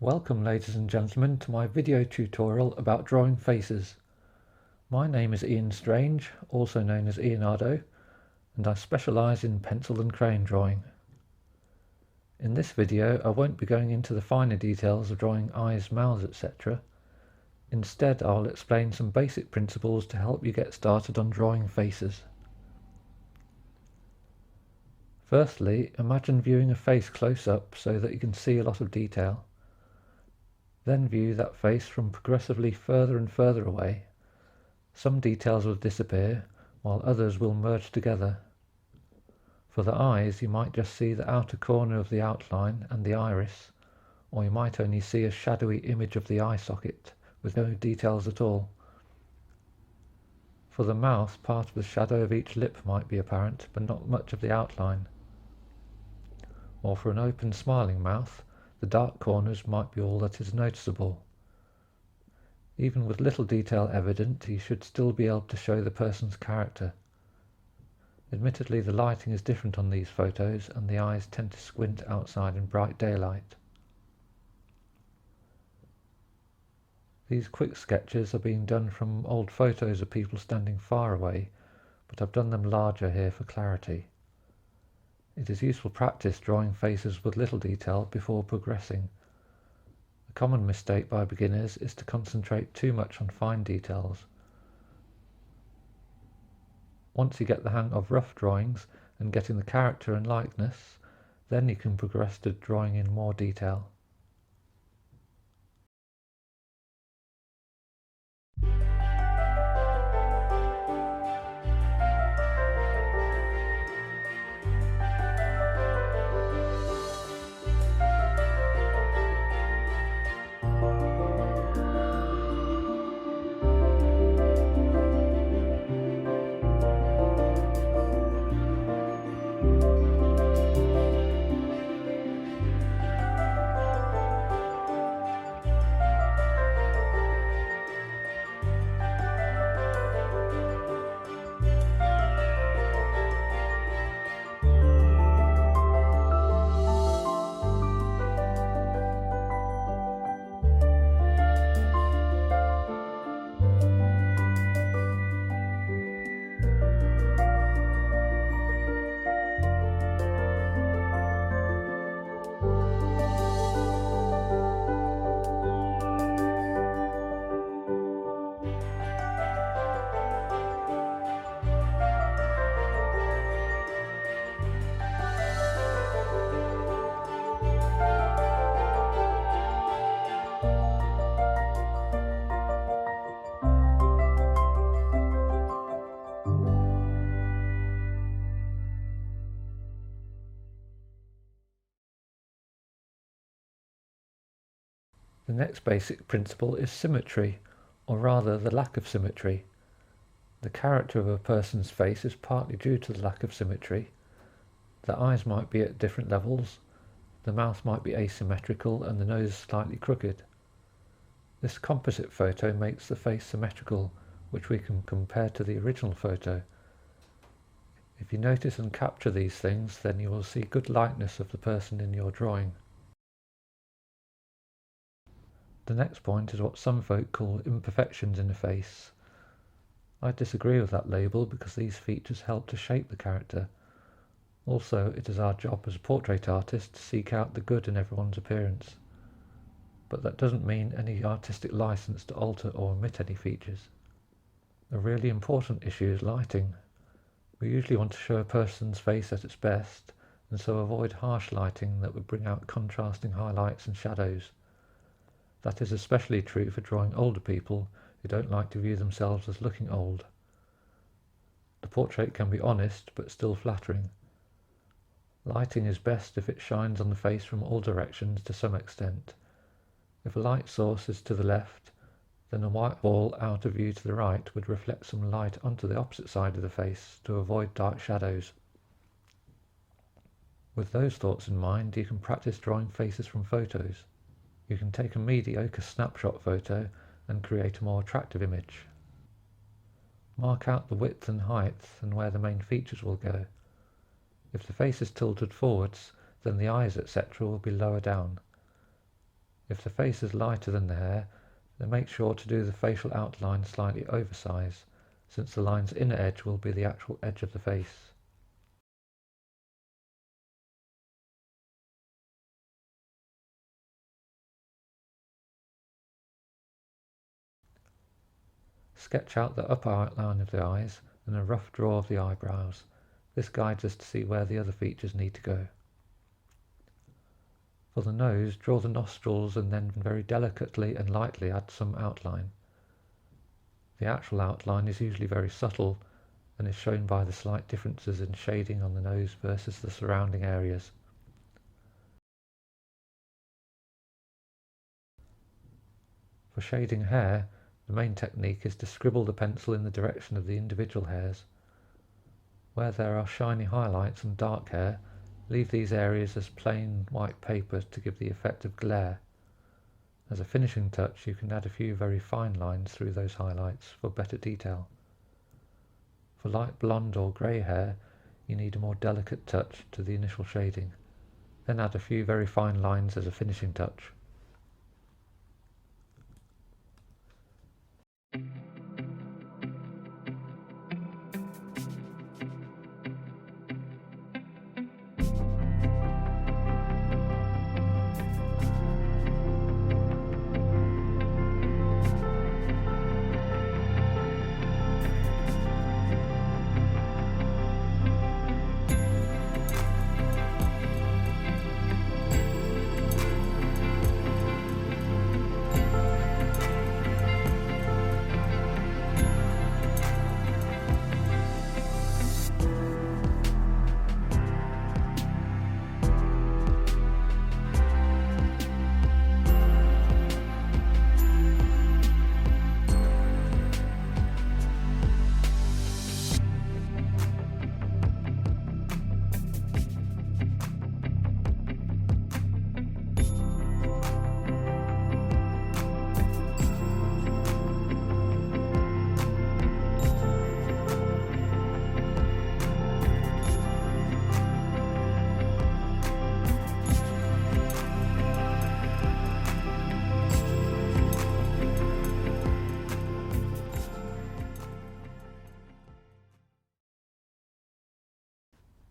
Welcome ladies and gentlemen to my video tutorial about drawing faces. My name is Ian Strange, also known as Ianardo, and I specialise in pencil and crayon drawing. In this video I won't be going into the finer details of drawing eyes, mouths, etc. Instead I'll explain some basic principles to help you get started on drawing faces. Firstly, imagine viewing a face close up so that you can see a lot of detail. Then view that face from progressively further and further away. Some details will disappear, while others will merge together. For the eyes, you might just see the outer corner of the outline and the iris, or you might only see a shadowy image of the eye socket, with no details at all. For the mouth, part of the shadow of each lip might be apparent, but not much of the outline. Or for an open, smiling mouth, the dark corners might be all that is noticeable. Even with little detail evident, you should still be able to show the person's character. Admittedly, the lighting is different on these photos, and the eyes tend to squint outside in bright daylight. These quick sketches are being done from old photos of people standing far away, but I've done them larger here for clarity. It is useful practice drawing faces with little detail before progressing. A common mistake by beginners is to concentrate too much on fine details. Once you get the hang of rough drawings and getting the character and likeness, then you can progress to drawing in more detail. The next basic principle is symmetry, or rather the lack of symmetry. The character of a person's face is partly due to the lack of symmetry. The eyes might be at different levels, the mouth might be asymmetrical, and the nose slightly crooked. This composite photo makes the face symmetrical, which we can compare to the original photo. If you notice and capture these things, then you will see good likeness of the person in your drawing. The next point is what some folk call imperfections in a face. I disagree with that label because these features help to shape the character. Also, it is our job as a portrait artist to seek out the good in everyone's appearance. But that doesn't mean any artistic license to alter or omit any features. A really important issue is lighting. We usually want to show a person's face at its best, and so avoid harsh lighting that would bring out contrasting highlights and shadows. That is especially true for drawing older people who don't like to view themselves as looking old. The portrait can be honest but still flattering. Lighting is best if it shines on the face from all directions to some extent. If a light source is to the left, then a white ball out of view to the right would reflect some light onto the opposite side of the face to avoid dark shadows. With those thoughts in mind, you can practice drawing faces from photos. You can take a mediocre snapshot photo and create a more attractive image. Mark out the width and height and where the main features will go. If the face is tilted forwards, then the eyes, etc. will be lower down. If the face is lighter than the hair, then make sure to do the facial outline slightly oversized, since the line's inner edge will be the actual edge of the face. Sketch out the upper outline of the eyes and a rough draw of the eyebrows. This guides us to see where the other features need to go. For the nose, draw the nostrils and then very delicately and lightly add some outline. The actual outline is usually very subtle and is shown by the slight differences in shading on the nose versus the surrounding areas. For shading hair, the main technique is to scribble the pencil in the direction of the individual hairs. Where there are shiny highlights and dark hair, leave these areas as plain white paper to give the effect of glare. As a finishing touch, you can add a few very fine lines through those highlights for better detail. For light blonde or grey hair, you need a more delicate touch to the initial shading. Then add a few very fine lines as a finishing touch.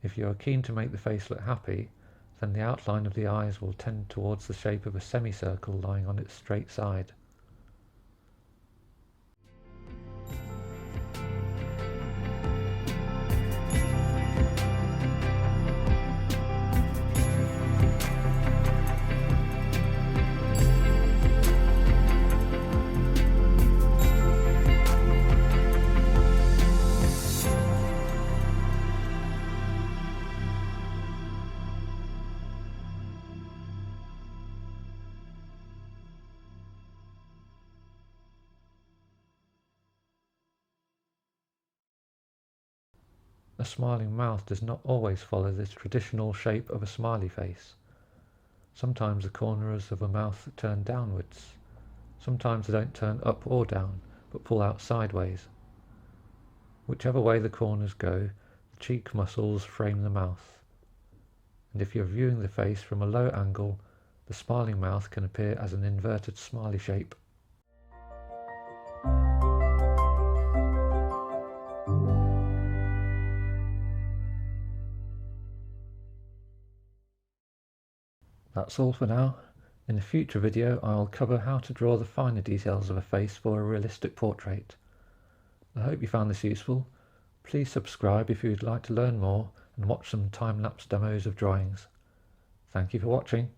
If you are keen to make the face look happy, then the outline of the eyes will tend towards the shape of a semicircle lying on its straight side. A smiling mouth does not always follow the traditional shape of a smiley face. Sometimes the corners of a mouth turn downwards. Sometimes they don't turn up or down, but pull out sideways. Whichever way the corners go, the cheek muscles frame the mouth. And if you're viewing the face from a low angle, the smiling mouth can appear as an inverted smiley shape. That's all for now. In a future video I'll cover how to draw the finer details of a face for a realistic portrait. I hope you found this useful. Please subscribe if you'd like to learn more and watch some time-lapse demos of drawings. Thank you for watching.